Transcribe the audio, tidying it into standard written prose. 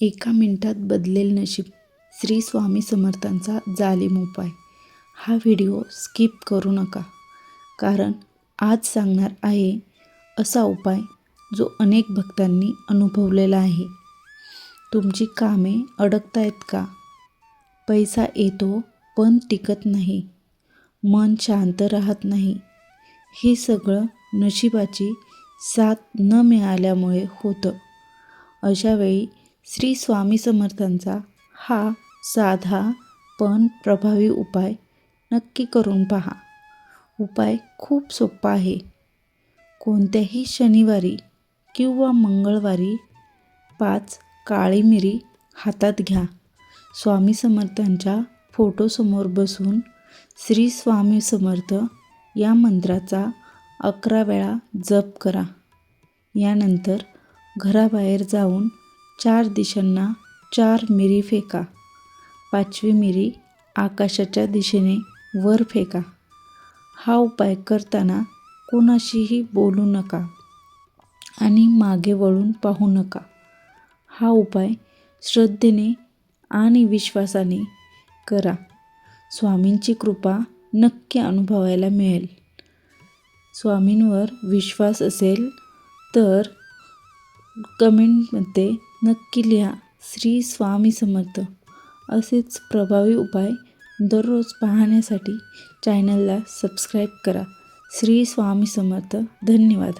एका मिनिटात बदलेल नशीब, श्री स्वामी समर्थांचा जालीम उपाय. हा व्हिडिओ स्किप करू नका, कारण आज सांगणार आहे असा उपाय जो अनेक भक्तांनी अनुभवलेला आहे. तुमची कामे अडकतायत का? पैसा येतो पण टिकत नाही, मन शांत राहत नाही, हे सगळं नशिबाची साथ न मिळाल्यामुळे होतं. अशावेळी श्री स्वामी समर्थांचा हा साधा पण प्रभावी उपाय नक्की करून पहा. उपाय खूप सोपा आहे. कोणत्याही शनिवारी किंवा मंगळवारी 5 काळी मिरी हातात घ्या. स्वामी समर्थांच्या फोटोसमोर बसून श्री स्वामी समर्थ या मंत्राचा 11 वेळा जप करा. यानंतर घराबाहेर जाऊन 4 दिशांना 4 मिरी फेका. 5वी मिरी आकाशाच्या दिशेने वर फेका. हा उपाय करताना कोणाशीही बोलू नका आणि मागे वळून पाहू नका. हा उपाय श्रद्धेने आणि विश्वासाने करा. स्वामींची कृपा नक्की अनुभवायला मिळेल. स्वामींवर विश्वास असेल तर कमेंटमध्ये नक्की लिहा श्री स्वामी समर्थ. असेच प्रभावी उपाय दररोज पाहण्यासाठी चॅनलला सबस्क्राईब करा. श्री स्वामी समर्थ. धन्यवाद.